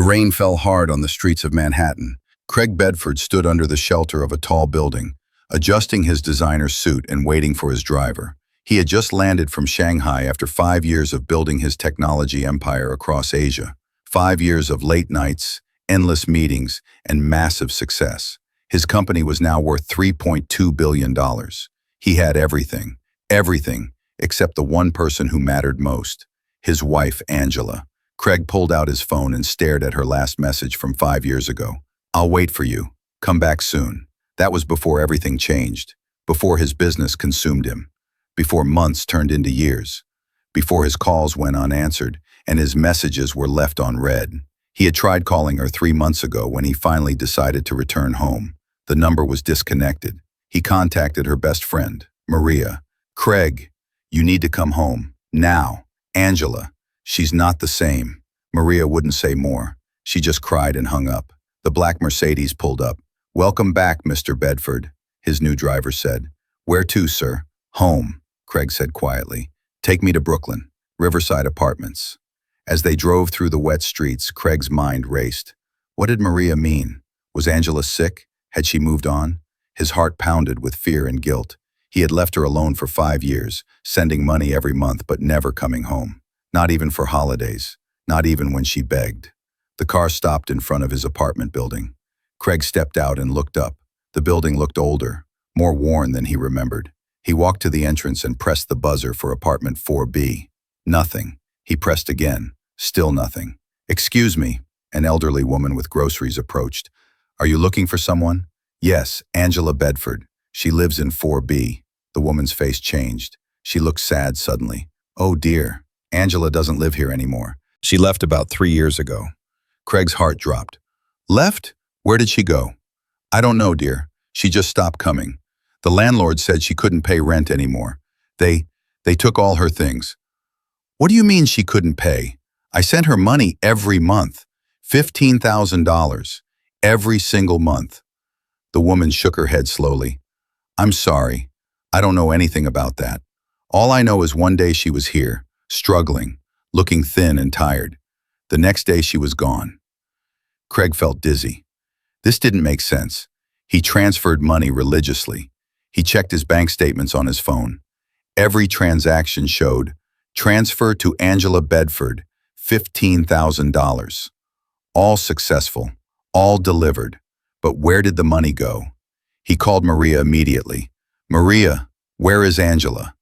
rain fell hard on the streets of Manhattan. Craig Bedford stood under the shelter of a tall building, adjusting his designer suit and waiting for his driver. He had just landed from Shanghai after 5 years of building his technology empire across Asia. 5 years of late nights, endless meetings, and massive success. His company was now worth $3.2 billion. He had everything, except the one person who mattered most, his wife, Angela. Craig pulled out his phone and stared at her last message from 5 years ago. "I'll wait for you. Come back soon." That was before everything changed, before his business consumed him, before months turned into years, before his calls went unanswered and his messages were left unread. He had tried calling her 3 months ago when he finally decided to return home. The number was disconnected. He contacted her best friend, Maria. "Craig, you need to come home. Now. Angela. She's not the same." Maria wouldn't say more. She just cried and hung up. The black Mercedes pulled up. "Welcome back, Mr. Bedford," his new driver said. "Where to, sir?" "Home," Craig said quietly. "Take me to Brooklyn, Riverside Apartments." As they drove through the wet streets, Craig's mind raced. What did Maria mean? Was Angela sick? Had she moved on? His heart pounded with fear and guilt. He had left her alone for 5 years, sending money every month but never coming home. Not even for holidays. Not even when she begged. The car stopped in front of his apartment building. Craig stepped out and looked up. The building looked older, more worn than he remembered. He walked to the entrance and pressed the buzzer for apartment 4B. Nothing. He pressed again. Still nothing. "Excuse me," an elderly woman with groceries approached. "Are you looking for someone?" "Yes, Angela Bedford. She lives in 4B. The woman's face changed. She looked sad suddenly. "Oh dear. Angela doesn't live here anymore. She left about 3 years ago." Craig's heart dropped. "Left? Where did she go?" "I don't know, dear. She just stopped coming. The landlord said she couldn't pay rent anymore. They took all her things." "What do you mean she couldn't pay? I sent her money every month. $15,000. Every single month." The woman shook her head slowly. "I'm sorry. I don't know anything about that. All I know is one day she was here, struggling, looking thin and tired. The next day she was gone." Craig felt dizzy. This didn't make sense. He transferred money religiously. He checked his bank statements on his phone. Every transaction showed, "Transfer to Angela Bedford, $15,000. All successful, all delivered. But where did the money go? He called Maria immediately. "Maria, where is Angela?"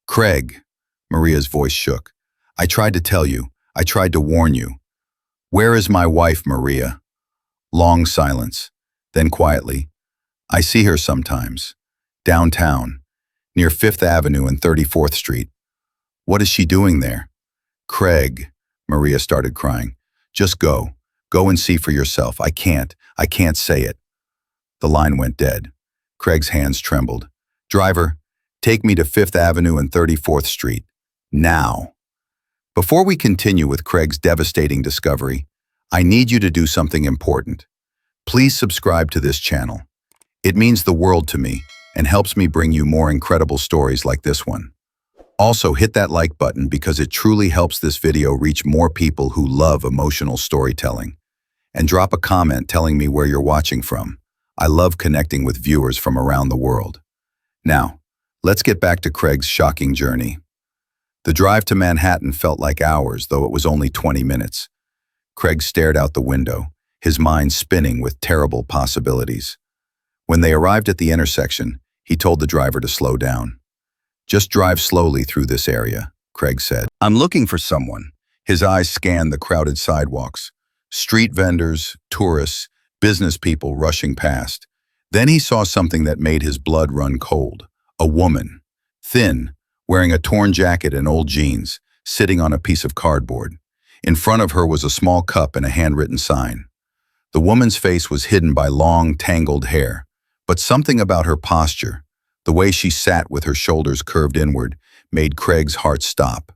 "Craig," Maria's voice shook. "I tried to tell you. I tried to warn you." "Where is my wife, Maria?" Long silence. Then quietly, "I see her sometimes. Downtown, near 5th Avenue and 34th Street. "What is she doing there?" "Craig," Maria started crying. "Just go. Go and see for yourself. I can't say it." The line went dead. Craig's hands trembled. "Driver, take me to 5th Avenue and 34th Street. Now." Before we continue with Craig's devastating discovery, I need you to do something important. Please subscribe to this channel. It means the world to me and helps me bring you more incredible stories like this one. Also, hit that like button because it truly helps this video reach more people who love emotional storytelling. And drop a comment telling me where you're watching from. I love connecting with viewers from around the world. Now, let's get back to Craig's shocking journey. The drive to Manhattan felt like hours, though it was only 20 minutes. Craig stared out the window, his mind spinning with terrible possibilities. When they arrived at the intersection, he told the driver to slow down. "Just drive slowly through this area," Craig said. "I'm looking for someone." His eyes scanned the crowded sidewalks. Street vendors, tourists, business people rushing past. Then he saw something that made his blood run cold. A woman, thin, wearing a torn jacket and old jeans, sitting on a piece of cardboard. In front of her was a small cup and a handwritten sign. The woman's face was hidden by long, tangled hair, but something about her posture, the way she sat with her shoulders curved inward, made Craig's heart stop.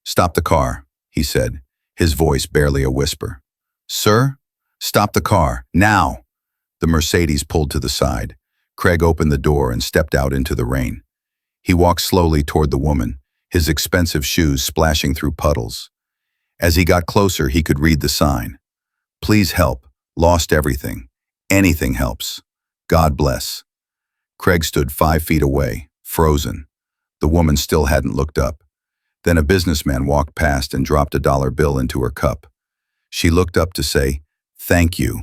"Stop the car," he said, his voice barely a whisper. "Sir? Stop the car, now!" The Mercedes pulled to the side. Craig opened the door and stepped out into the rain. He walked slowly toward the woman, his expensive shoes splashing through puddles. As he got closer, he could read the sign. Please help. Lost everything. Anything helps. God bless. Craig stood 5 feet away, frozen. The woman still hadn't looked up. Then a businessman walked past and dropped a dollar bill into her cup. She looked up to say, "Thank you."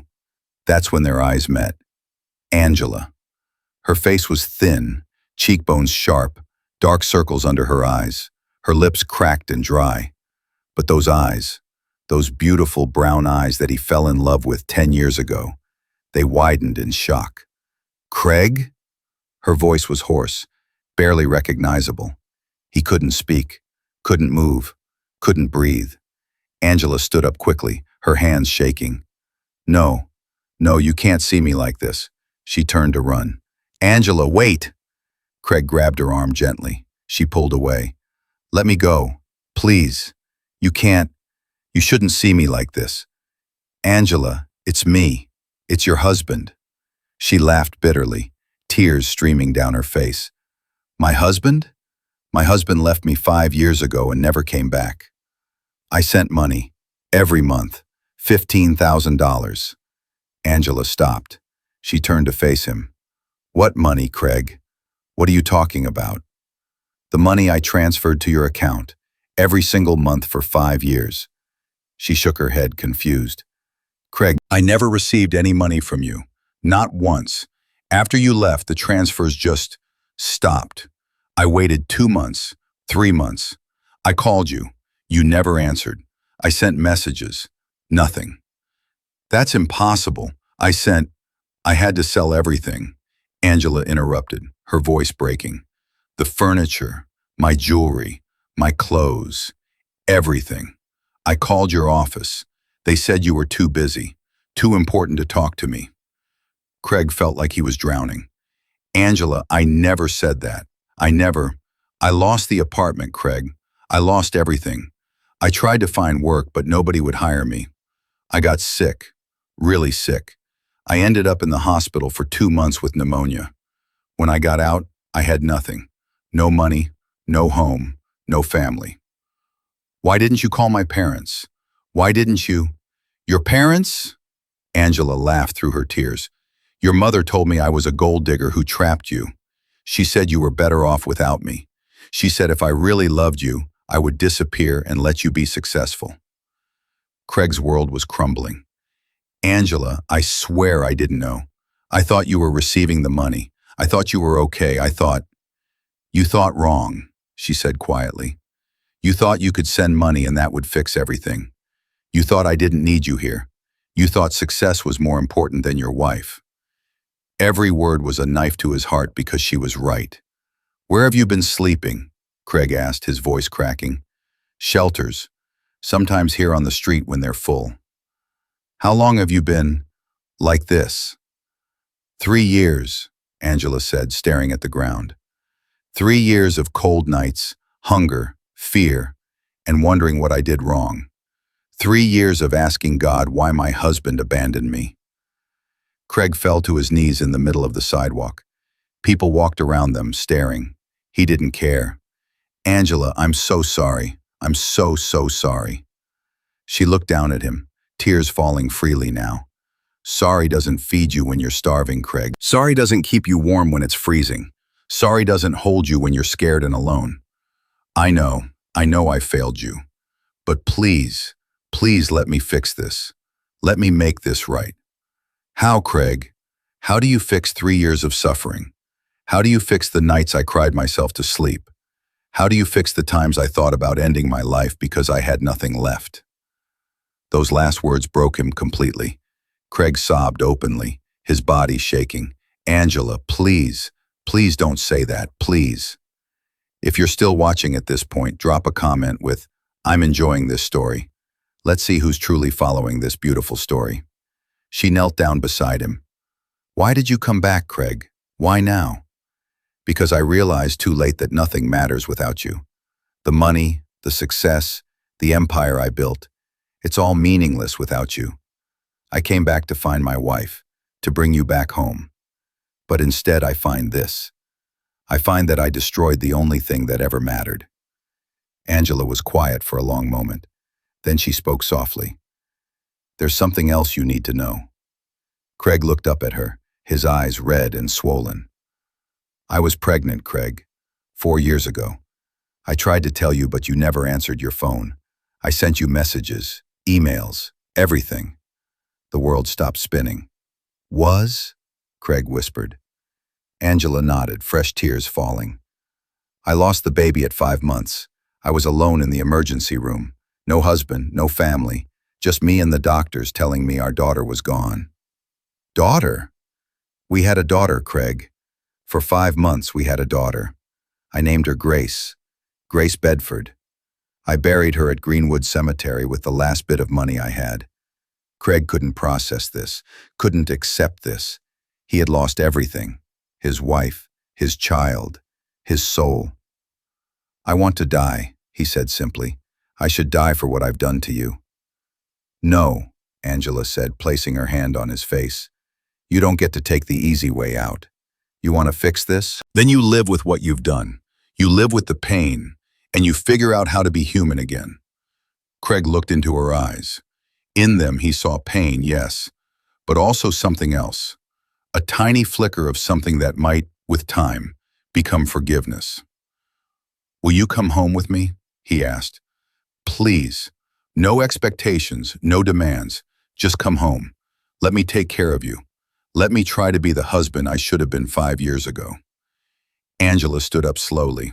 That's when their eyes met. Angela. Her face was thin, cheekbones sharp, dark circles under her eyes, her lips cracked and dry. But those eyes, those beautiful brown eyes that he fell in love with 10 years ago, they widened in shock. "Craig?" Her voice was hoarse, barely recognizable. He couldn't speak, couldn't move, couldn't breathe. Angela stood up quickly, her hands shaking. "No, no, you can't see me like this." She turned to run. "Angela, wait!" Craig grabbed her arm gently. She pulled away. "Let me go, please. You can't, you shouldn't see me like this. Angela, it's me. It's your husband." She laughed bitterly, tears streaming down her face. "My husband? My husband left me 5 years ago and never came back. I sent money, every month, $15,000. Angela stopped. She turned to face him. "What money, Craig? What are you talking about?" "The money I transferred to your account, every single month for 5 years. She shook her head, confused. "Craig, I never received any money from you. Not once. After you left, the transfers just stopped. I waited 2 months, 3 months. I called you. You never answered. I sent messages. Nothing." "That's impossible. I had to sell everything," Angela interrupted, her voice breaking. "The furniture, my jewelry, my clothes, everything. I called your office. They said you were too busy, too important to talk to me." Craig felt like he was drowning. "Angela, I never said that. I lost the apartment, Craig. I lost everything. I tried to find work, but nobody would hire me. I got sick, really sick. I ended up in the hospital for 2 months with pneumonia. When I got out, I had nothing. No money, no home, no family." "Why didn't you call my parents? Why didn't you—" "Your parents?" Angela laughed through her tears. "Your mother told me I was a gold digger who trapped you. She said you were better off without me. She said if I really loved you, I would disappear and let you be successful." Craig's world was crumbling. "Angela, I swear I didn't know. I thought you were receiving the money. I thought you were okay. You thought wrong," she said quietly. "You thought you could send money and that would fix everything. You thought I didn't need you here. You thought success was more important than your wife." Every word was a knife to his heart because she was right. "Where have you been sleeping?" Craig asked, his voice cracking. "Shelters. Sometimes here on the street when they're full." "How long have you been like this?" 3 years, Angela said, staring at the ground. 3 years of cold nights, hunger, fear, and wondering what I did wrong. 3 years of asking God why my husband abandoned me." Craig fell to his knees in the middle of the sidewalk. People walked around them, staring. He didn't care. "Angela, I'm so sorry. I'm so sorry." She looked down at him, tears falling freely now. "Sorry doesn't feed you when you're starving, Craig. Sorry doesn't keep you warm when it's freezing. Sorry doesn't hold you when you're scared and alone. I know I failed you. But please, please let me fix this. Let me make this right." "How, Craig? How do you fix 3 years of suffering? How do you fix the nights I cried myself to sleep? How do you fix the times I thought about ending my life because I had nothing left?" Those last words broke him completely. Craig sobbed openly, his body shaking. "Angela, please, please don't say that, please." If you're still watching at this point, drop a comment with, "I'm enjoying this story." Let's see who's truly following this beautiful story. She knelt down beside him. "Why did you come back, Craig? Why now?" "Because I realized too late that nothing matters without you. The money, the success, the empire I built, it's all meaningless without you. I came back to find my wife, to bring you back home. But instead I find this. I find that I destroyed the only thing that ever mattered." Angela was quiet for a long moment. Then she spoke softly. There's something else you need to know. Craig looked up at her, his eyes red and swollen. I was pregnant, Craig, 4 years ago. I tried to tell you, but you never answered your phone. I sent you messages, emails, everything. The world stopped spinning. Was? Craig whispered. Angela nodded, fresh tears falling. I lost the baby at 5 months. I was alone in the emergency room. No husband, no family. Just me and the doctors telling me our daughter was gone. Daughter? We had a daughter, Craig. For 5 months we had a daughter. I named her Grace. Grace Bedford. I buried her at Greenwood Cemetery with the last bit of money I had. Craig couldn't process this, couldn't accept this. He had lost everything. His wife, his child, his soul. I want to die, he said simply. I should die for what I've done to you. No, Angela said, placing her hand on his face. You don't get to take the easy way out. You want to fix this? Then you live with what you've done. You live with the pain, and you figure out how to be human again. Craig looked into her eyes. In them he saw pain, yes, but also something else. A tiny flicker of something that might, with time, become forgiveness. Will you come home with me? He asked. Please. No expectations, no demands. Just come home. Let me take care of you. Let me try to be the husband I should have been 5 years ago. Angela stood up slowly.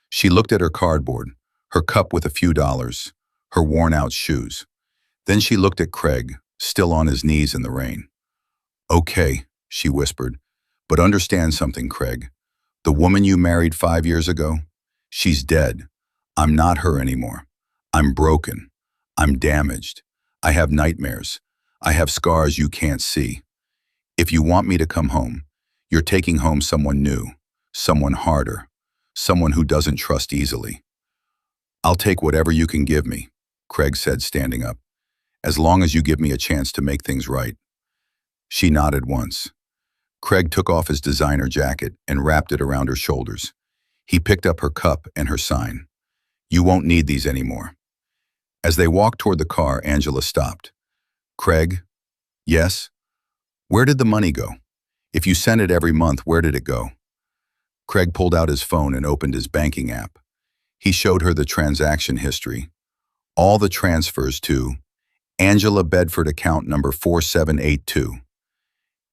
She looked at her cardboard, her cup with a few dollars, her worn-out shoes. Then she looked at Craig, still on his knees in the rain. Okay, she whispered, but understand something, Craig. The woman you married 5 years ago, she's dead. I'm not her anymore. I'm broken. I'm damaged. I have nightmares. I have scars you can't see. If you want me to come home, you're taking home someone new, someone harder, someone who doesn't trust easily. I'll take whatever you can give me, Craig said, standing up, as long as you give me a chance to make things right. She nodded once. Craig took off his designer jacket and wrapped it around her shoulders. He picked up her cup and her sign. You won't need these anymore. As they walked toward the car, Angela stopped. Craig? Yes? Where did the money go? If you sent it every month, where did it go? Craig pulled out his phone and opened his banking app. He showed her the transaction history. All the transfers to Angela Bedford account number 4782.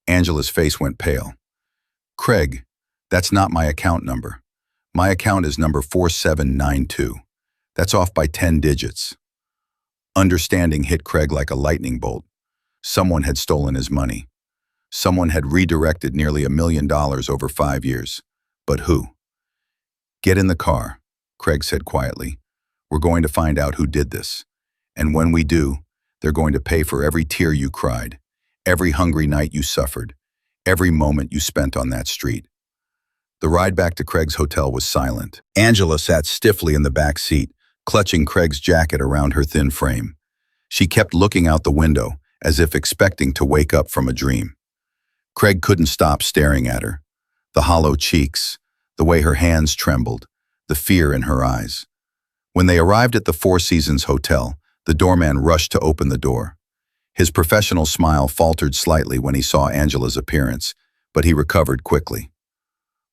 Angela's face went pale. Craig, that's not my account number. My account is number 4792. That's off by 10 digits. Understanding hit Craig like a lightning bolt. Someone had stolen his money. Someone had redirected nearly $1 million over 5 years. But who? Get in the car, Craig said quietly. We're going to find out who did this. And when we do, they're going to pay for every tear you cried, every hungry night you suffered, every moment you spent on that street. The ride back to Craig's hotel was silent. Angela sat stiffly in the back seat, clutching Craig's jacket around her thin frame. She kept looking out the window, as if expecting to wake up from a dream. Craig couldn't stop staring at her. The hollow cheeks, the way her hands trembled, the fear in her eyes. When they arrived at the Four Seasons Hotel, the doorman rushed to open the door. His professional smile faltered slightly when he saw Angela's appearance, but he recovered quickly.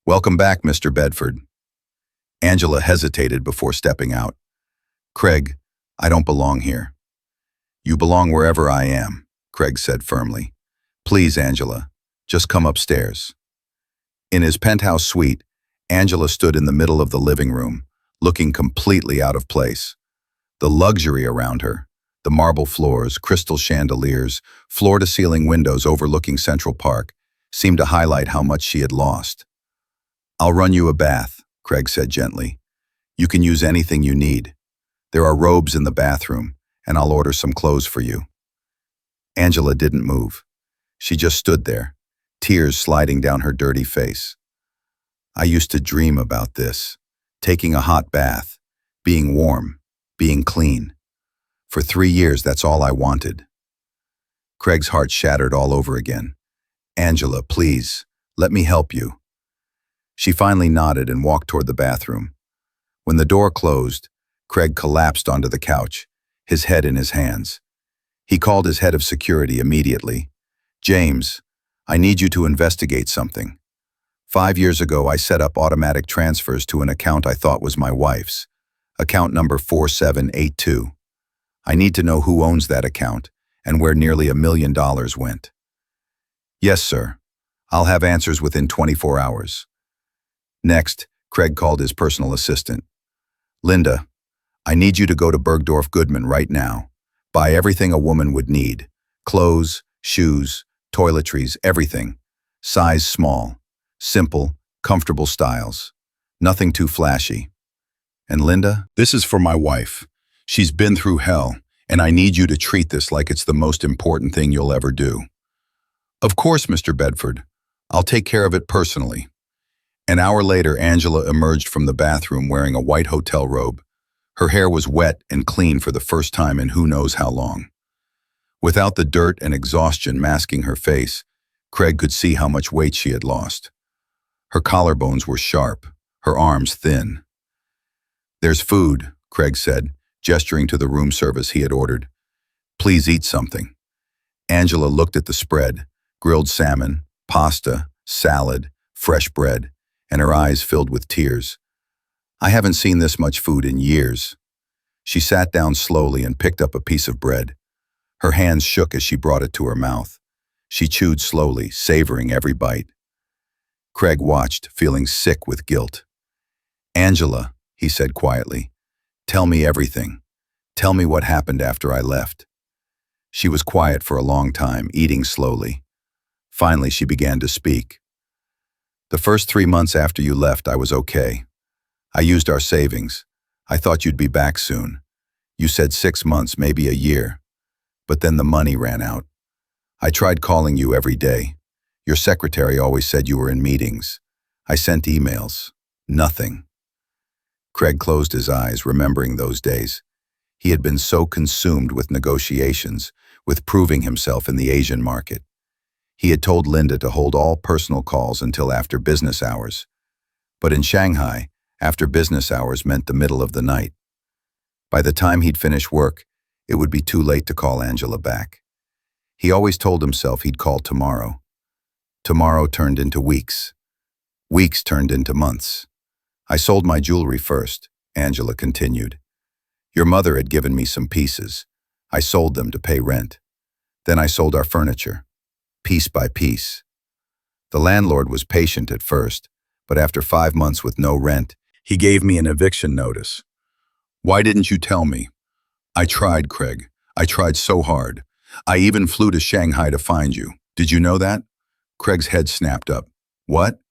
Welcome back, Mr. Bedford. Angela hesitated before stepping out. Craig, I don't belong here. You belong wherever I am, Craig said firmly. Please, Angela, just come upstairs. In his penthouse suite, Angela stood in the middle of the living room, looking completely out of place. The luxury around her, the marble floors, crystal chandeliers, floor-to-ceiling windows overlooking Central Park, seemed to highlight how much she had lost. I'll run you a bath, Craig said gently. You can use anything you need. There are robes in the bathroom, and I'll order some clothes for you. Angela didn't move. She just stood there, tears sliding down her dirty face. I used to dream about this, taking a hot bath, being warm, being clean. For 3 years, that's all I wanted. Craig's heart shattered all over again. Angela, please, let me help you. She finally nodded and walked toward the bathroom. When the door closed, Craig collapsed onto the couch, his head in his hands. He called his head of security immediately. "James, I need you to investigate something. 5 years ago, I set up automatic transfers to an account I thought was my wife's, account number 4782. I need to know who owns that account and where nearly $1 million went." "Yes, sir. I'll have answers within 24 hours. Next, Craig called his personal assistant. "Linda, I need you to go to Bergdorf Goodman right now. Buy everything a woman would need. Clothes, shoes, toiletries, everything. Size small. Simple, comfortable styles. Nothing too flashy. And Linda, this is for my wife. She's been through hell, and I need you to treat this like it's the most important thing you'll ever do." "Of course, Mr. Bedford. I'll take care of it personally." An hour later, Angela emerged from the bathroom wearing a white hotel robe. Her hair was wet and clean for the first time in who knows how long. Without the dirt and exhaustion masking her face, Craig could see how much weight she had lost. Her collarbones were sharp, her arms thin. "There's food," Craig said, gesturing to the room service he had ordered. "Please eat something." Angela looked at the spread: grilled salmon, pasta, salad, fresh bread, and her eyes filled with tears. "I haven't seen this much food in years." She sat down slowly and picked up a piece of bread. Her hands shook as she brought it to her mouth. She chewed slowly, savoring every bite. Craig watched, feeling sick with guilt. "Angela," he said quietly, "tell me everything. Tell me what happened after I left." She was quiet for a long time, eating slowly. Finally, she began to speak. "The first 3 months after you left, I was okay. I used our savings. I thought you'd be back soon. You said 6 months, maybe a year. But then the money ran out. I tried calling you every day. Your secretary always said you were in meetings. I sent emails. Nothing." Craig closed his eyes, remembering those days. He had been so consumed with negotiations, with proving himself in the Asian market. He had told Linda to hold all personal calls until after business hours. But in Shanghai, after business hours meant the middle of the night. By the time he'd finish work, it would be too late to call Angela back. He always told himself he'd call tomorrow. Tomorrow turned into weeks. Weeks turned into months. "I sold my jewelry first," Angela continued. "Your mother had given me some pieces. I sold them to pay rent. Then I sold our furniture, piece by piece. The landlord was patient at first, but after 5 months with no rent, he gave me an eviction notice. Why didn't you tell me? I tried, Craig. I tried so hard. I even flew to Shanghai to find you. Did you know that?" Craig's head snapped up. "What?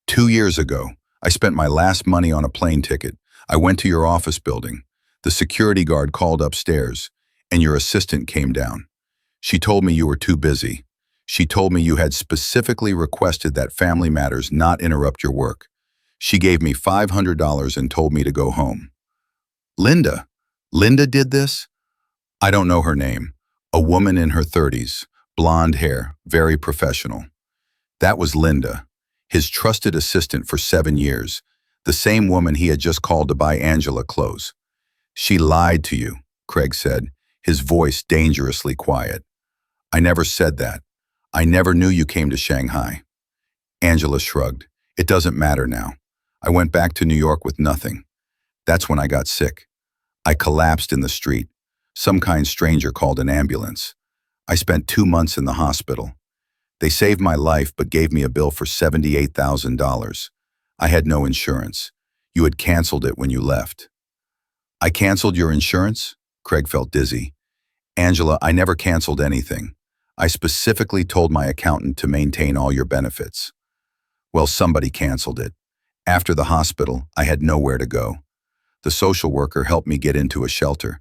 2 years ago, I spent my last money on a plane ticket. I went to your office building. The security guard called upstairs, and your assistant came down. She told me you were too busy. She told me you had specifically requested that family matters not interrupt your work. She gave me $500 and told me to go home." "Linda? Linda did this?" "I don't know her name. A woman in her 30s, blonde hair, very professional. That was Linda, his trusted assistant for 7 years, the same woman he had just called to buy Angela clothes. She lied to you," Craig said, his voice dangerously quiet. "I never said that. I never knew you came to Shanghai." Angela shrugged. "It doesn't matter now. I went back to New York with nothing. That's when I got sick. I collapsed in the street. Some kind stranger called an ambulance. I spent 2 months in the hospital. They saved my life but gave me a bill for $78,000. I had no insurance. You had canceled it when you left." "I canceled your insurance?" Craig felt dizzy. "Angela, I never canceled anything. I specifically told my accountant to maintain all your benefits." "Well, somebody canceled it. After the hospital, I had nowhere to go. The social worker helped me get into a shelter.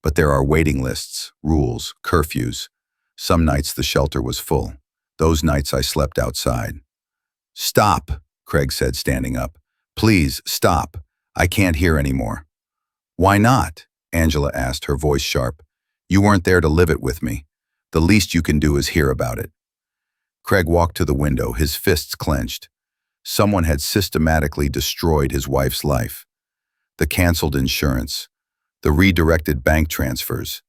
But there are waiting lists, rules, curfews. Some nights the shelter was full. Those nights I slept outside." "Stop," Craig said, standing up. "Please, stop. I can't hear anymore." "Why not?" Angela asked, her voice sharp. "You weren't there to live it with me. The least you can do is hear about it." Craig walked to the window, his fists clenched. Someone had systematically destroyed his wife's life. The canceled insurance, the redirected bank transfers.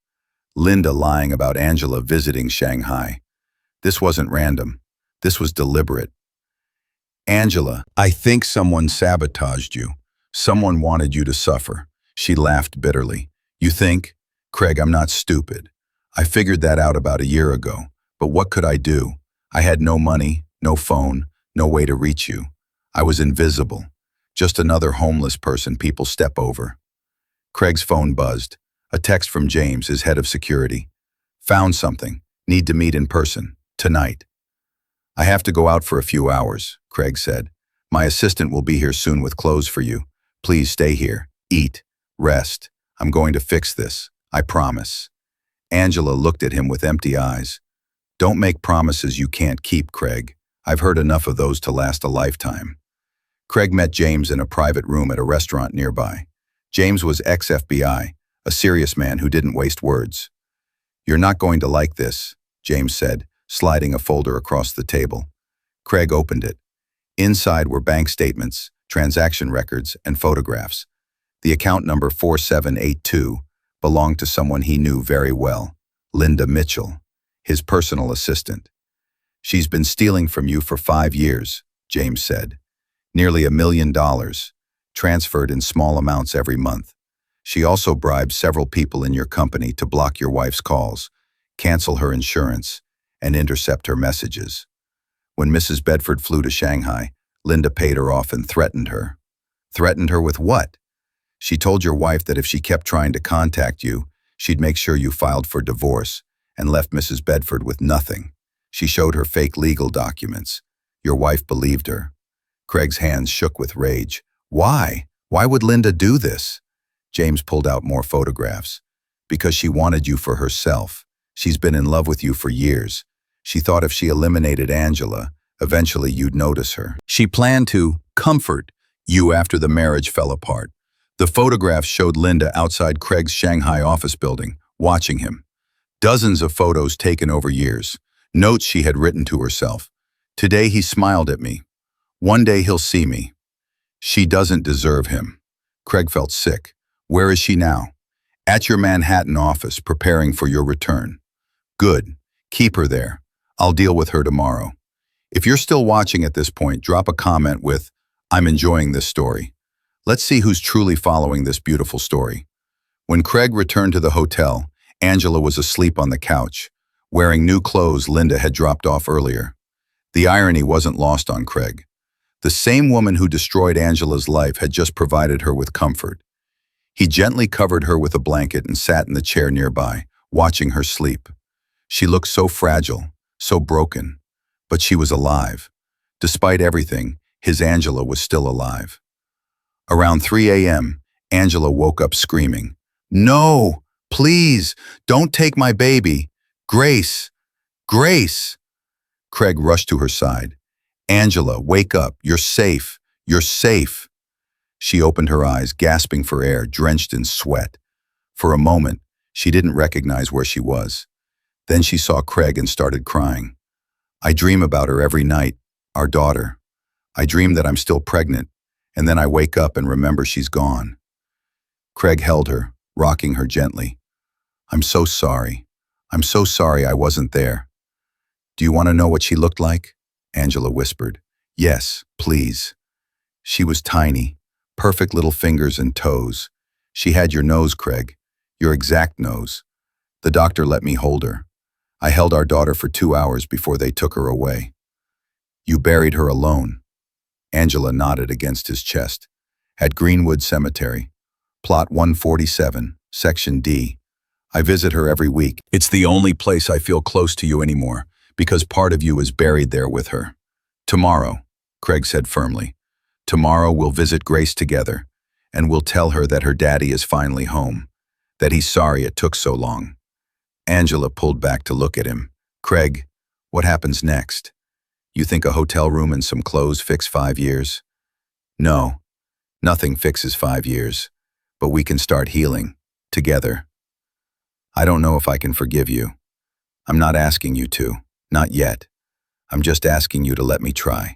Linda lying about Angela visiting Shanghai. This wasn't random. This was deliberate. Angela, I think someone sabotaged you. Someone wanted you to suffer. She laughed bitterly. You think? Craig, I'm not stupid. I figured that out about a year ago. But what could I do? I had no money, no phone, no way to reach you. I was invisible. Just another homeless person people step over. Craig's phone buzzed. A text from James, his head of security. Found something. Need to meet in person. Tonight. I have to go out for a few hours, Craig said. My assistant will be here soon with clothes for you. Please stay here. Eat. Rest. I'm going to fix this. I promise. Angela looked at him with empty eyes. Don't make promises you can't keep, Craig. I've heard enough of those to last a lifetime. Craig met James in a private room at a restaurant nearby. James was ex-FBI, a serious man who didn't waste words. You're not going to like this, James said, sliding a folder across the table. Craig opened it. Inside were bank statements, transaction records, and photographs. The account number 4782 belonged to someone he knew very well, Linda Mitchell, his personal assistant. She's been stealing from you for 5 years, James said. Nearly $1 million, transferred in small amounts every month. She also bribed several people in your company to block your wife's calls, cancel her insurance, and intercept her messages. When Mrs. Bedford flew to Shanghai, Linda paid her off and threatened her. Threatened her with what? She told your wife that if she kept trying to contact you, she'd make sure you filed for divorce and left Mrs. Bedford with nothing. She showed her fake legal documents. Your wife believed her. Craig's hands shook with rage. Why? Why would Linda do this? James pulled out more photographs. Because she wanted you for herself. She's been in love with you for years. She thought if she eliminated Angela, eventually you'd notice her. She planned to comfort you after the marriage fell apart. The photographs showed Linda outside Craig's Shanghai office building, watching him. Dozens of photos taken over years. Notes she had written to herself. Today he smiled at me. One day he'll see me. She doesn't deserve him. Craig felt sick. Where is she now? At your Manhattan office, preparing for your return. Good. Keep her there. I'll deal with her tomorrow. If you're still watching at this point, drop a comment with, I'm enjoying this story. Let's see who's truly following this beautiful story. When Craig returned to the hotel, Angela was asleep on the couch, wearing new clothes Linda had dropped off earlier. The irony wasn't lost on Craig. The same woman who destroyed Angela's life had just provided her with comfort. He gently covered her with a blanket and sat in the chair nearby, watching her sleep. She looked so fragile, so broken, but she was alive. Despite everything, his Angela was still alive. Around 3 a.m., Angela woke up screaming, No, please, don't take my baby. Grace, Grace. Craig rushed to her side. Angela, wake up. You're safe. You're safe. She opened her eyes, gasping for air, drenched in sweat. For a moment, she didn't recognize where she was. Then she saw Craig and started crying. I dream about her every night, our daughter. I dream that I'm still pregnant, and then I wake up and remember she's gone. Craig held her, rocking her gently. I'm so sorry. I'm so sorry I wasn't there. Do you want to know what she looked like? Angela whispered. Yes, please. She was tiny, perfect little fingers and toes. She had your nose, Craig, your exact nose. The doctor let me hold her. I held our daughter for 2 hours before they took her away. You buried her alone. Angela nodded against his chest. At Greenwood Cemetery. Plot 147, Section D. I visit her every week. It's the only place I feel close to you anymore, because part of you is buried there with her. Tomorrow, Craig said firmly. Tomorrow we'll visit Grace together, and we'll tell her that her daddy is finally home, that he's sorry it took so long. Angela pulled back to look at him. Craig, what happens next? You think a hotel room and some clothes fix 5 years? No, nothing fixes 5 years, but we can start healing, together. I don't know if I can forgive you. I'm not asking you to, not yet. I'm just asking you to let me try.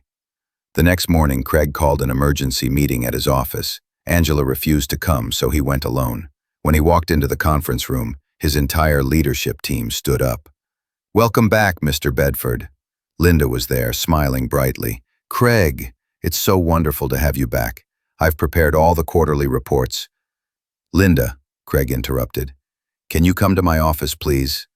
The next morning, Craig called an emergency meeting at his office. Angela refused to come, so he went alone. When he walked into the conference room, His entire leadership team stood up. "Welcome back, Mr. Bedford." Linda was there, smiling brightly. "Craig, it's so wonderful to have you back. I've prepared all the quarterly reports." "Linda," Craig interrupted, "can you come to my office, please?"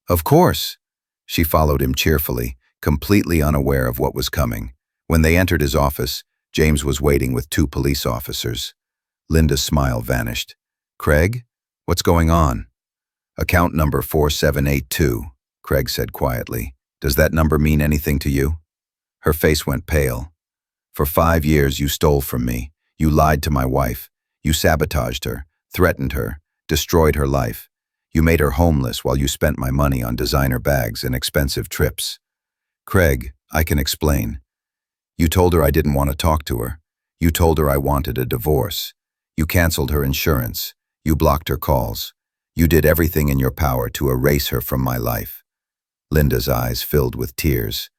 "Of course." She followed him cheerfully, completely unaware of what was coming. When they entered his office, James was waiting with 2 police officers. Linda's smile vanished. "Craig, what's going on?" "Account number 4782, Craig said quietly. "Does that number mean anything to you?" Her face went pale. "For 5 years you stole from me. You lied to my wife. You sabotaged her, threatened her, destroyed her life. You made her homeless while you spent my money on designer bags and expensive trips." "Craig, I can explain. You told her I didn't want to talk to her. You told her I wanted a divorce. You canceled her insurance. You blocked her calls. You did everything in your power to erase her from my life." Linda's eyes filled with tears.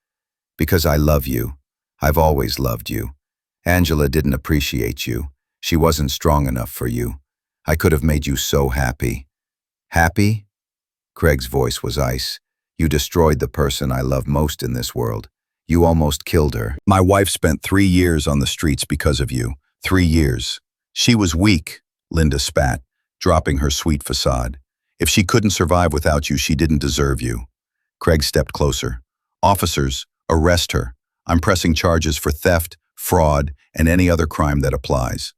"Because I love you. I've always loved you. Angela didn't appreciate you. She wasn't strong enough for you. I could have made you so happy." "Happy?" Craig's voice was ice. "You destroyed the person I love most in this world. You almost killed her. My wife spent 3 years on the streets because of you. 3 years. She was weak," Linda spat, dropping her sweet facade. "If she couldn't survive without you, she didn't deserve you." Craig stepped closer. "Officers, arrest her. I'm pressing charges for theft, fraud, and any other crime that applies.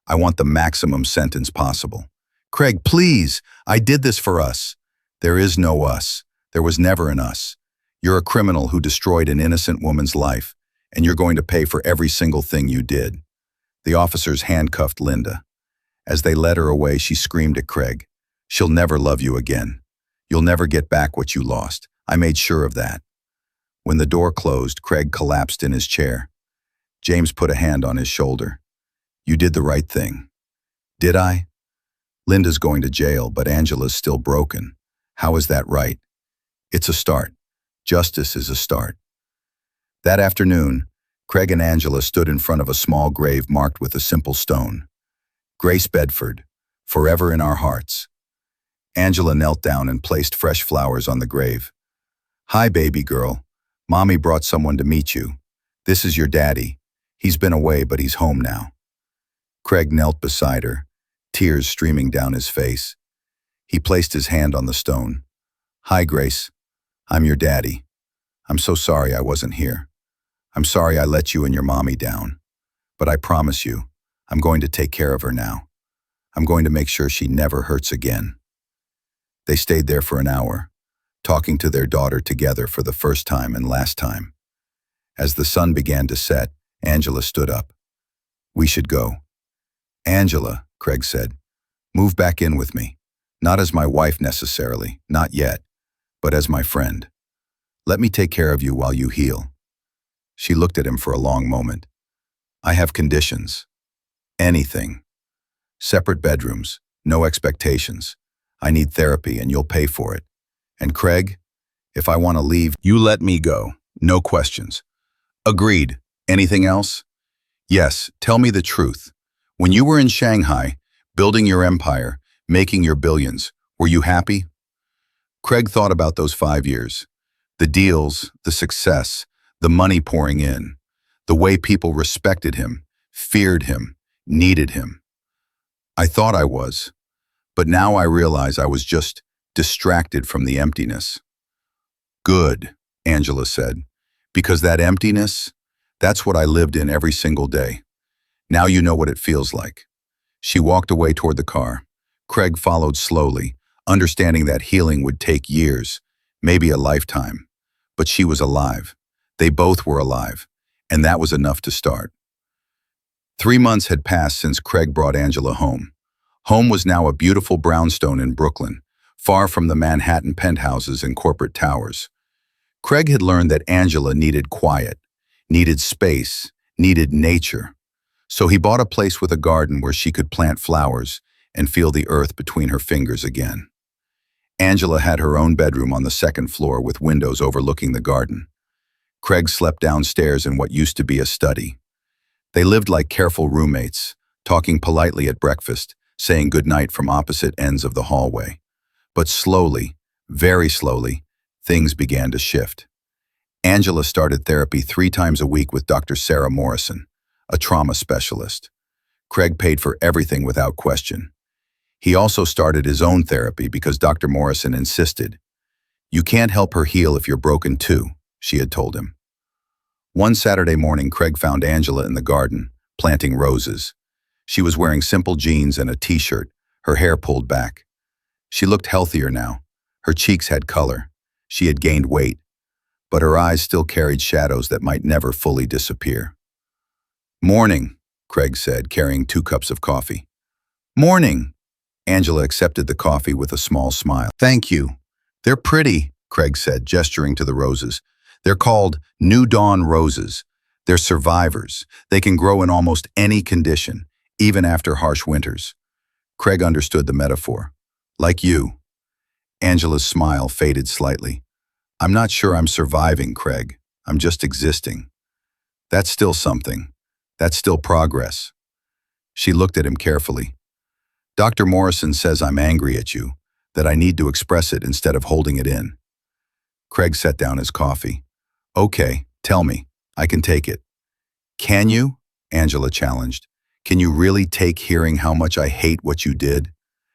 I want the maximum sentence possible." "Craig, please! I did this for us." "There is no us. There was never an us. You're a criminal who destroyed an innocent woman's life, and you're going to pay for every single thing you did." The officers handcuffed Linda. As they led her away, she screamed at Craig, "She'll never love you again. You'll never get back what you lost. I made sure of that." When the door closed, Craig collapsed in his chair. James put a hand on his shoulder. "You did the right thing." "Did I?" "Linda's going to jail, but Angela's still broken. How is that right?" "It's a start. Justice is a start." That afternoon, Craig and Angela stood in front of a small grave marked with a simple stone. "Grace Bedford, forever in our hearts." Angela knelt down and placed fresh flowers on the grave. "Hi, baby girl. Mommy brought someone to meet you. This is your daddy. He's been away, but he's home now." Craig knelt beside her, tears streaming down his face. He placed his hand on the stone. "Hi, Grace. I'm your daddy. I'm so sorry I wasn't here. I'm sorry I let you and your mommy down. But I promise you, I'm going to take care of her now. I'm going to make sure she never hurts again." They stayed there for an hour, talking to their daughter together for the first time and last time. As the sun began to set, Angela stood up. "We should go." "Angela," Craig said, "move back in with me. Not as my wife necessarily, not yet, but as my friend. Let me take care of you while you heal." She looked at him for a long moment. "I have conditions. Anything. Separate bedrooms, no expectations. I need therapy and you'll pay for it. And Craig, if I want to leave, you let me go. No questions." "Agreed. Anything else?" "Yes, tell me the truth. When you were in Shanghai, building your empire, making your billions, were you happy?" Craig thought about those 5 years. The deals, the success, the money pouring in, the way people respected him, feared him, needed him. "I thought I was, but now I realize I was just distracted from the emptiness." "Good," Angela said, "because that emptiness, that's what I lived in every single day. Now you know what it feels like." She walked away toward the car. Craig followed slowly, understanding that healing would take years, maybe a lifetime. But she was alive. They both were alive, and that was enough to start. 3 months had passed since Craig brought Angela home. Home was now a beautiful brownstone in Brooklyn, far from the Manhattan penthouses and corporate towers. Craig had learned that Angela needed quiet, needed space, needed nature. So he bought a place with a garden where she could plant flowers and feel the earth between her fingers again. Angela had her own bedroom on the 2nd floor with windows overlooking the garden. Craig slept downstairs in what used to be a study. They lived like careful roommates, talking politely at breakfast, saying goodnight from opposite ends of the hallway. But slowly, very slowly, things began to shift. Angela started therapy 3 times a week with Dr. Sarah Morrison, a trauma specialist. Craig paid for everything without question. He also started his own therapy because Dr. Morrison insisted. "You can't help her heal if you're broken too," she had told him. One Saturday morning, Craig found Angela in the garden, planting roses. She was wearing simple jeans and a t-shirt, her hair pulled back. She looked healthier now. Her cheeks had color. She had gained weight, but her eyes still carried shadows that might never fully disappear. "Morning," Craig said, carrying 2 cups of coffee. "Morning." Angela accepted the coffee with a small smile. "Thank you. They're pretty," Craig said, gesturing to the roses. "They're called New Dawn roses. They're survivors. They can grow in almost any condition, even after harsh winters." Craig understood the metaphor. "Like you." Angela's smile faded slightly. "I'm not sure I'm surviving, Craig. I'm just existing." "That's still something. That's still progress." She looked at him carefully. "Dr. Morrison says I'm angry at you, that I need to express it instead of holding it in." Craig set down his coffee. "Okay, tell me. I can take it." "Can you?" Angela challenged. "Can you really take hearing how much I hate what you did?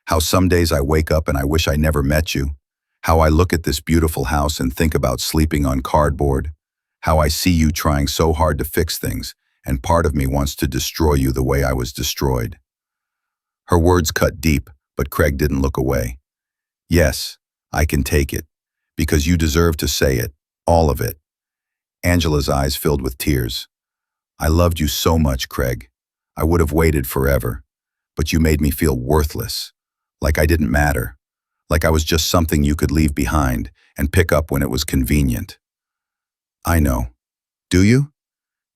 How some days I wake up and I wish I never met you? How I look at this beautiful house and think about sleeping on cardboard? How I see you trying so hard to fix things, and part of me wants to destroy you the way I was destroyed?" Her words cut deep, but Craig didn't look away. "Yes, I can take it, because you deserve to say it, all of it." Angela's eyes filled with tears. "I loved you so much, Craig. I would have waited forever, but you made me feel worthless, like I didn't matter, like I was just something you could leave behind and pick up when it was convenient." "I know. Do you?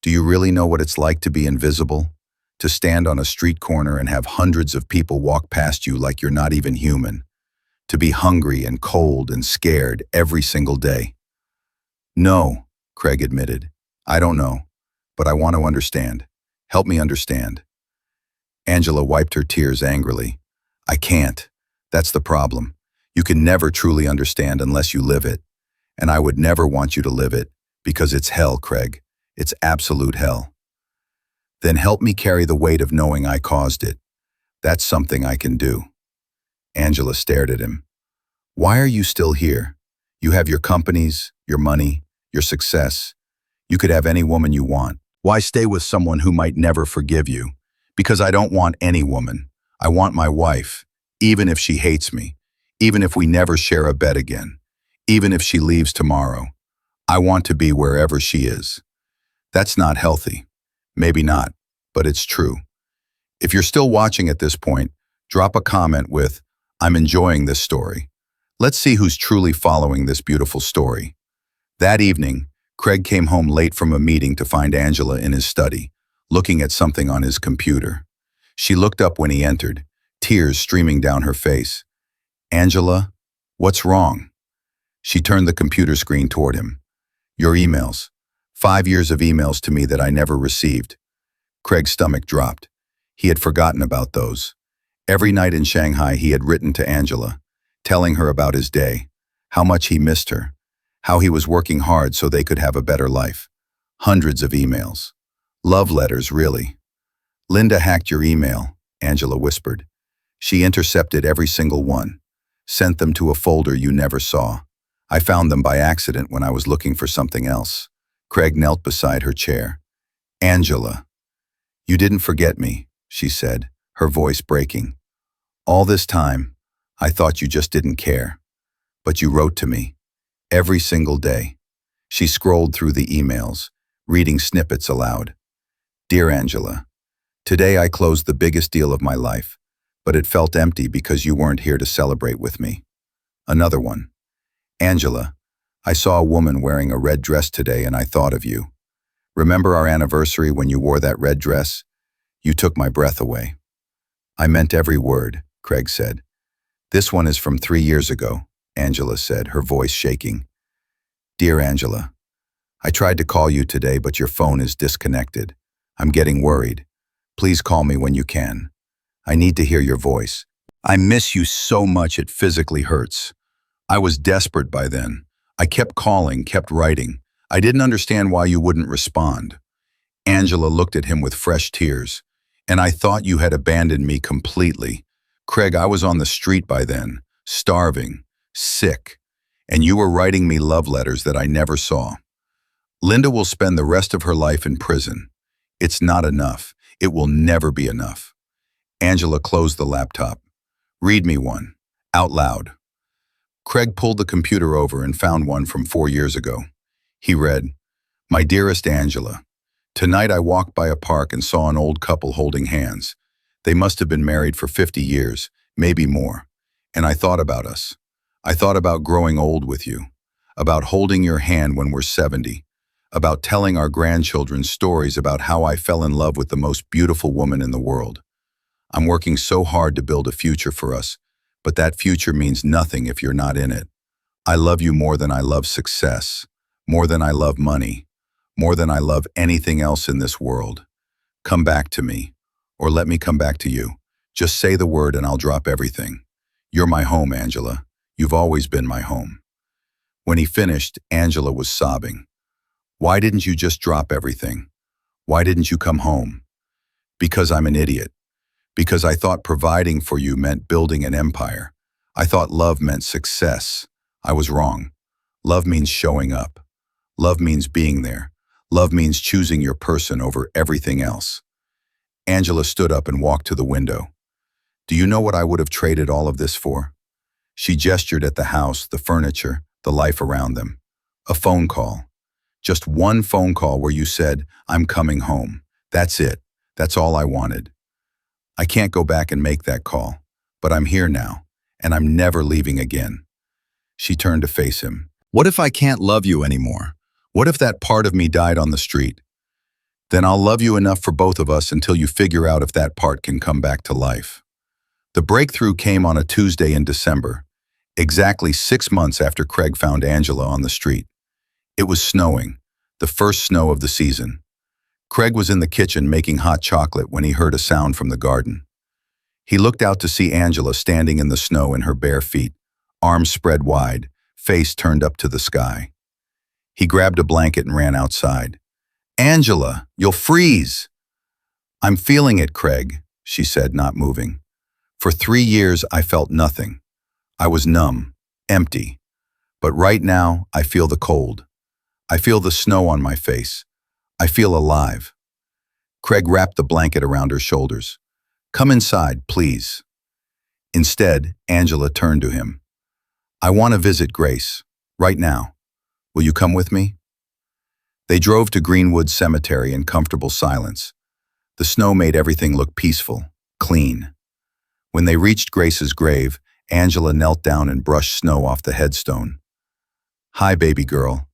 Do you really know what it's like to be invisible? To stand on a street corner and have hundreds of people walk past you like you're not even human? To be hungry and cold and scared every single day?" "No," Craig admitted. "I don't know, but I want to understand. Help me understand." Angela wiped her tears angrily. "I can't. That's the problem. You can never truly understand unless you live it. And I would never want you to live it, because it's hell, Craig. It's absolute hell." "Then help me carry the weight of knowing I caused it. That's something I can do." Angela stared at him. "Why are you still here? You have your companies, your money, your success. You could have any woman you want. Why stay with someone who might never forgive you?" "Because I don't want any woman. I want my wife, even if she hates me, even if we never share a bed again, even if she leaves tomorrow. I want to be wherever she is." That's not healthy. Maybe not, but it's true. If you're still watching at this point, drop a comment with, "I'm enjoying this story." Let's see who's truly following this beautiful story. That evening, Craig came home late from a meeting to find Angela in his study, looking at something on his computer. She looked up when he entered, tears streaming down her face. "Angela, what's wrong?" She turned the computer screen toward him. "Your emails. 5 years of emails to me that I never received." Craig's stomach dropped. He had forgotten about those. Every night in Shanghai, he had written to Angela, telling her about his day, how much he missed her, how he was working hard so they could have a better life. Hundreds of emails. Love letters, really. "Linda hacked your email," Angela whispered. "She intercepted every single one, sent them to a folder you never saw. I found them by accident when I was looking for something else." Craig knelt beside her chair. "Angela, you didn't forget me," she said, her voice breaking. "All this time, I thought you just didn't care. But you wrote to me. Every single day." She scrolled through the emails, reading snippets aloud. "Dear Angela, today I closed the biggest deal of my life, but it felt empty because you weren't here to celebrate with me." Another one. "Angela, I saw a woman wearing a red dress today and I thought of you. Remember our anniversary when you wore that red dress? You took my breath away." "I meant every word," Craig said. "This one is from 3 years ago," Angela said, her voice shaking. "Dear Angela, I tried to call you today, but your phone is disconnected. I'm getting worried. Please call me when you can. I need to hear your voice." I miss you so much it physically hurts. I was desperate by then. I kept calling, kept writing. I didn't understand why you wouldn't respond. Angela looked at him with fresh tears. And I thought you had abandoned me completely. Craig, I was on the street by then, starving, sick, and you were writing me love letters that I never saw. Linda will spend the rest of her life in prison. It's not enough. It will never be enough. Angela closed the laptop. Read me one, out loud. Craig pulled the computer over and found one from 4 years ago. He read, My dearest Angela, tonight I walked by a park and saw an old couple holding hands. They must have been married for 50 years, maybe more. And I thought about us. I thought about growing old with you, about holding your hand when we're 70, about telling our grandchildren stories about how I fell in love with the most beautiful woman in the world. I'm working so hard to build a future for us, but that future means nothing if you're not in it. I love you more than I love success, more than I love money, more than I love anything else in this world. Come back to me, or let me come back to you. Just say the word and I'll drop everything. You're my home, Angela. You've always been my home. When he finished, Angela was sobbing. Why didn't you just drop everything? Why didn't you come home? Because I'm an idiot. Because I thought providing for you meant building an empire. I thought love meant success. I was wrong. Love means showing up. Love means being there. Love means choosing your person over everything else. Angela stood up and walked to the window. Do you know what I would have traded all of this for? She gestured at the house, the furniture, the life around them. A phone call. Just one phone call where you said, I'm coming home. That's it. That's all I wanted. I can't go back and make that call, but I'm here now, and I'm never leaving again. She turned to face him. What if I can't love you anymore? What if that part of me died on the street? Then I'll love you enough for both of us until you figure out if that part can come back to life. The breakthrough came on a Tuesday in December, exactly 6 months after Craig found Angela on the street. It was snowing, the first snow of the season. Craig was in the kitchen making hot chocolate when he heard a sound from the garden. He looked out to see Angela standing in the snow in her bare feet, arms spread wide, face turned up to the sky. He grabbed a blanket and ran outside. Angela, you'll freeze. I'm feeling it, Craig, she said, not moving. For 3 years, I felt nothing. I was numb, empty. But right now, I feel the cold. I feel the snow on my face. I feel alive. Craig wrapped the blanket around her shoulders. Come inside, please. Instead, Angela turned to him. I want to visit Grace, right now. Will you come with me? They drove to Greenwood Cemetery in comfortable silence. The snow made everything look peaceful, clean. When they reached Grace's grave, Angela knelt down and brushed snow off the headstone. Hi, baby girl.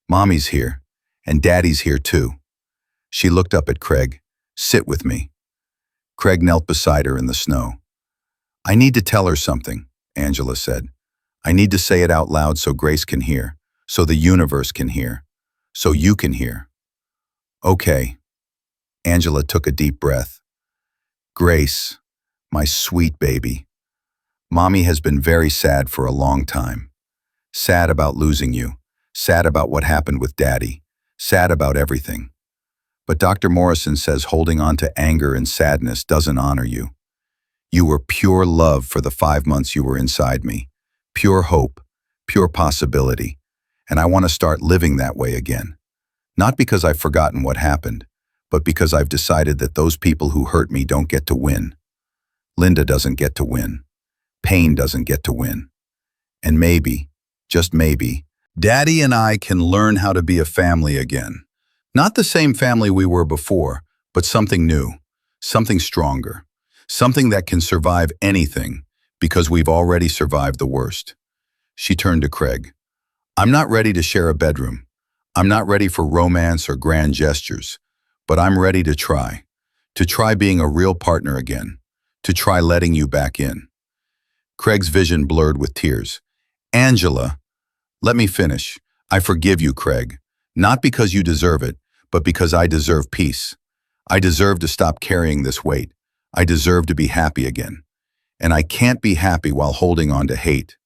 Mommy's here, and Daddy's here too. She looked up at Craig. Sit with me. Craig knelt beside her in the snow. I need to tell her something, Angela said. I need to say it out loud so Grace can hear, so the universe can hear, so you can hear. Okay. Angela took a deep breath. Grace, my sweet baby. Mommy has been very sad for a long time. Sad about losing you. Sad about what happened with Daddy. Sad about everything. But Dr. Morrison says holding on to anger and sadness doesn't honor you. You were pure love for the 5 months you were inside me. Pure hope, pure possibility. And I want to start living that way again. Not because I've forgotten what happened, but because I've decided that those people who hurt me don't get to win. Linda doesn't get to win. Pain doesn't get to win. And maybe, just maybe, Daddy and I can learn how to be a family again. Not the same family we were before, but something new, something stronger, something that can survive anything because we've already survived the worst. She turned to Craig. I'm not ready to share a bedroom. I'm not ready for romance or grand gestures, but I'm ready to try being a real partner again, to try letting you back in. Craig's vision blurred with tears. Angela, let me finish. I forgive you, Craig, not because you deserve it, but because I deserve peace. I deserve to stop carrying this weight. I deserve to be happy again. and I can't be happy while holding on to hate.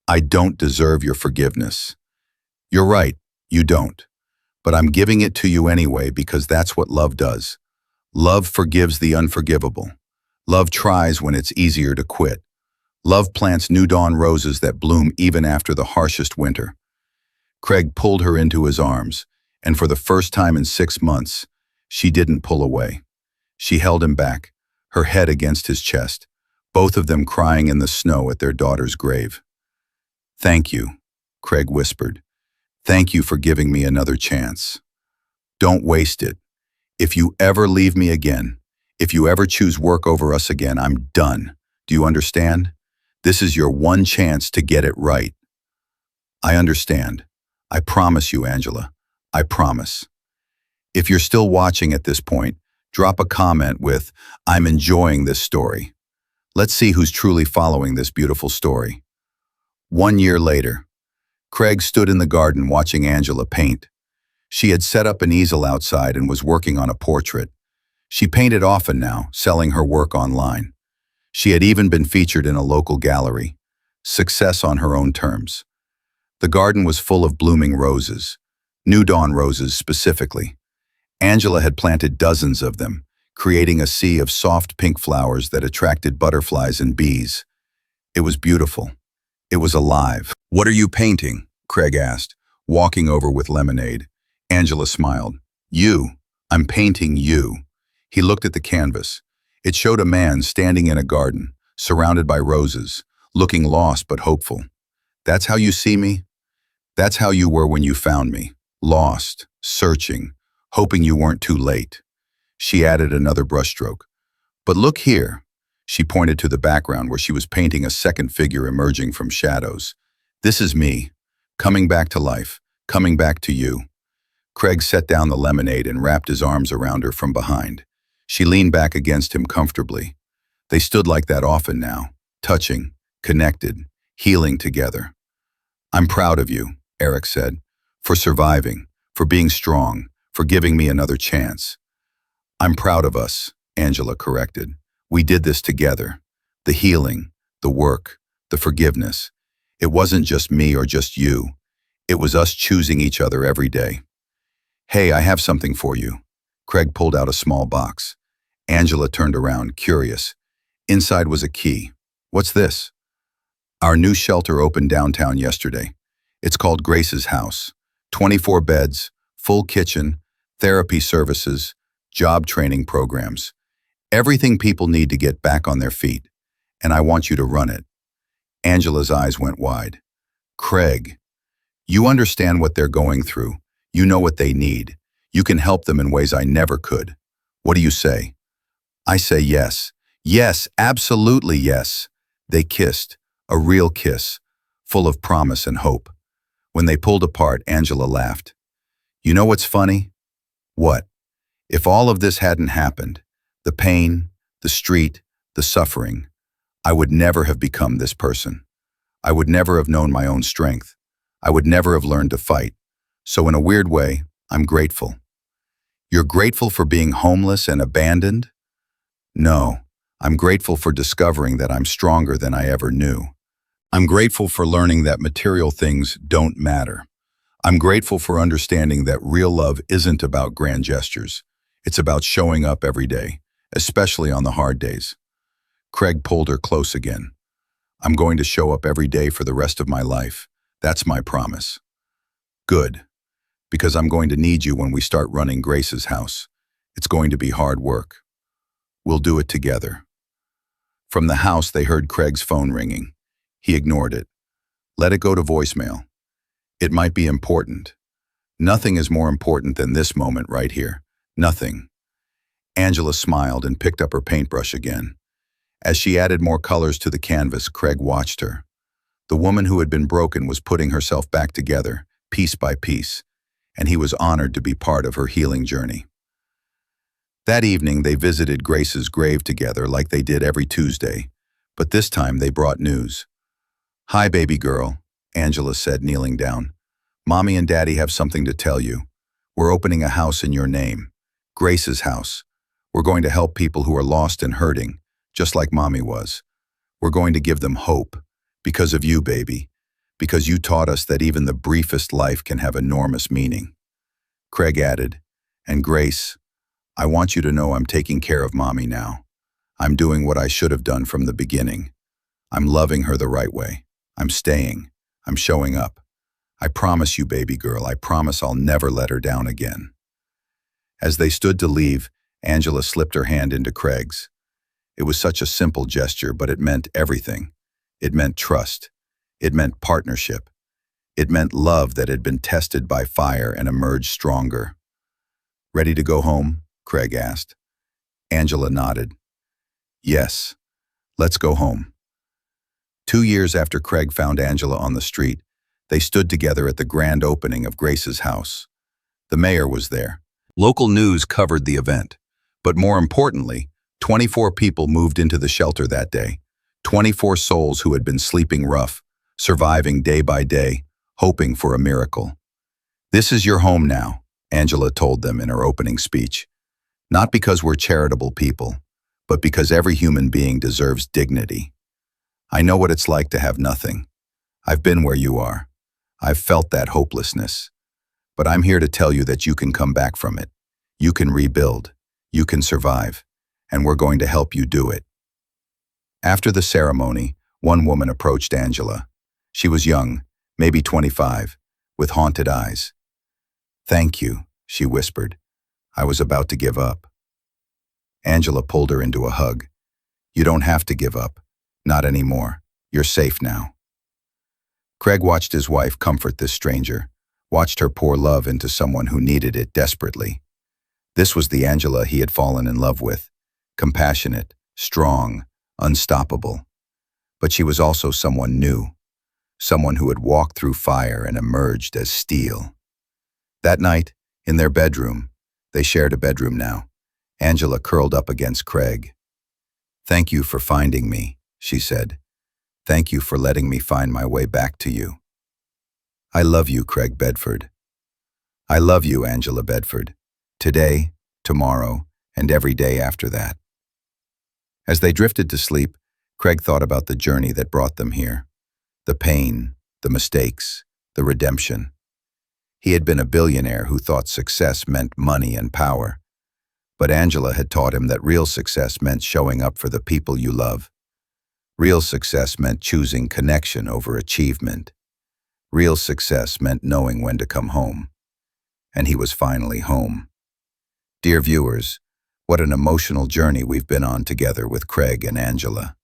I don't deserve your forgiveness. You're right, you don't. But I'm giving it to you anyway because that's what love does. Love forgives the unforgivable. Love tries when it's easier to quit. Love plants new dawn roses that bloom even after the harshest winter. Craig pulled her into his arms, and for the first time in 6 months, she didn't pull away. She held him back, her head against his chest, both of them crying in the snow at their daughter's grave. "Thank you," Craig whispered. "Thank you for giving me another chance. Don't waste it. If you ever leave me again, if you ever choose work over us again, I'm done. Do you understand? This is your one chance to get it right." "I understand. I promise you, Angela. I promise." If you're still watching at this point, drop a comment with, "I'm enjoying this story." Let's see who's truly following this beautiful story. 1 year later, Craig stood in the garden watching Angela paint. She had set up an easel outside and was working on a portrait. She painted often now, selling her work online. She had even been featured in a local gallery. Success on her own terms. The garden was full of blooming roses, new dawn roses specifically. Angela had planted dozens of them, creating a sea of soft pink flowers that attracted butterflies and bees. It was beautiful. It was alive. "What are you painting?" Craig asked, walking over with lemonade. Angela smiled. "You. I'm painting you." He looked at the canvas. It showed a man standing in a garden, surrounded by roses, looking lost but hopeful. "That's how you see me? That's how you were when you found me. Lost, searching, hoping you weren't too late." She added another brushstroke. "But look here." She pointed to the background where she was painting a second figure emerging from shadows. "This is me, coming back to life, coming back to you." Craig set down the lemonade and wrapped his arms around her from behind. She leaned back against him comfortably. They stood like that often now, touching, connected, healing together. "I'm proud of you," Eric said, "for surviving, for being strong, for giving me another chance." "I'm proud of us," Angela corrected. "We did this together. The healing, the work, the forgiveness. It wasn't just me or just you. It was us choosing each other every day." "Hey, I have something for you." Craig pulled out a small box. Angela turned around, curious. Inside was a key. "What's this?" "Our new shelter opened downtown yesterday. It's called Grace's House. 24 beds, full kitchen, therapy services, job training programs. Everything people need to get back on their feet. And I want you to run it." Angela's eyes went wide. "Craig, you understand what they're going through. You know what they need. You can help them in ways I never could. What do you say?" I say yes. "Yes, absolutely yes." They kissed, a real kiss, full of promise and hope. When they pulled apart, Angela laughed. "You know what's funny?" "What?" "If all of this hadn't happened, the pain, the street, the suffering, I would never have become this person. I would never have known my own strength. I would never have learned to fight. So in a weird way, I'm grateful." "You're grateful for being homeless and abandoned?" "No, I'm grateful for discovering that I'm stronger than I ever knew. I'm grateful for learning that material things don't matter. I'm grateful for understanding that real love isn't about grand gestures. It's about showing up every day, especially on the hard days." Craig pulled her close again. "I'm going to show up every day for the rest of my life. That's my promise." "Good, because I'm going to need you when we start running Grace's house. It's going to be hard work. We'll do it together." From the house, they heard Craig's phone ringing. He ignored it. Let it go to voicemail. It might be important. Nothing is more important than this moment right here. Nothing. Angela smiled and picked up her paintbrush again. As she added more colors to the canvas, Craig watched her. The woman who had been broken was putting herself back together, piece by piece, and he was honored to be part of her healing journey. That evening, they visited Grace's grave together like they did every Tuesday, but this time they brought news. "Hi, baby girl," Angela said, kneeling down. "Mommy and Daddy have something to tell you. We're opening a house in your name, Grace's house. We're going to help people who are lost and hurting, just like Mommy was. We're going to give them hope. Because of you, baby. Because you taught us that even the briefest life can have enormous meaning. Craig added, and Grace, I want you to know I'm taking care of Mommy now. I'm doing what I should have done from the beginning. I'm loving her the right way. I'm staying. I'm showing up. I promise you, baby girl, I promise I'll never let her down again. As they stood to leave, Angela slipped her hand into Craig's. It was such a simple gesture, but it meant everything. It meant trust. It meant partnership. It meant love that had been tested by fire and emerged stronger. Ready to go home? Craig asked. Angela nodded. Yes, let's go home. 2 years after Craig found Angela on the street, they stood together at the grand opening of Grace's house. The mayor was there. Local news covered the event. But more importantly, 24 people moved into the shelter that day. 24 souls who had been sleeping rough, surviving day by day, hoping for a miracle. This is your home now, Angela told them in her opening speech. Not because we're charitable people, but because every human being deserves dignity. I know what it's like to have nothing. I've been where you are. I've felt that hopelessness. But I'm here to tell you that you can come back from it. You can rebuild. You can survive. And we're going to help you do it. After the ceremony, one woman approached Angela. She was young, maybe 25, with haunted eyes. Thank you, she whispered. I was about to give up. Angela pulled her into a hug. You don't have to give up. Not anymore. You're safe now. Craig watched his wife comfort this stranger, watched her pour love into someone who needed it desperately. This was the Angela he had fallen in love with. Compassionate, strong, unstoppable. But she was also someone new, someone who had walked through fire and emerged as steel. That night, in their bedroom, they shared a bedroom now, Angela curled up against Craig. Thank you for finding me, she said. Thank you for letting me find my way back to you. I love you, Craig Bedford. I love you, Angela Bedford. Today, tomorrow, and every day after that. As they drifted to sleep, Craig thought about the journey that brought them here. The pain, the mistakes, the redemption. He had been a billionaire who thought success meant money and power. But Angela had taught him that real success meant showing up for the people you love. Real success meant choosing connection over achievement. Real success meant knowing when to come home. And he was finally home. Dear viewers, what an emotional journey we've been on together with Craig and Angela.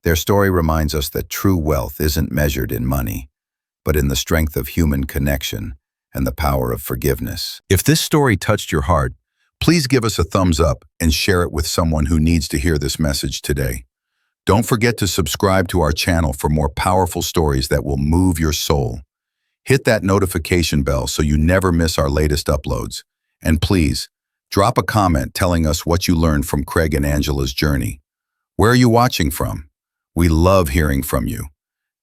Their story reminds us that true wealth isn't measured in money, but in the strength of human connection and the power of forgiveness. If this story touched your heart, please give us a thumbs up and share it with someone who needs to hear this message today. Don't forget to subscribe to our channel for more powerful stories that will move your soul. Hit that notification bell so you never miss our latest uploads. And please, drop a comment telling us what you learned from Craig and Angela's journey. Where are you watching from? We love hearing from you.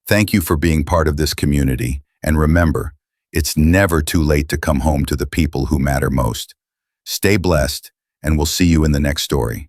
Thank you for being part of this community. And remember, it's never too late to come home to the people who matter most. Stay blessed, and we'll see you in the next story.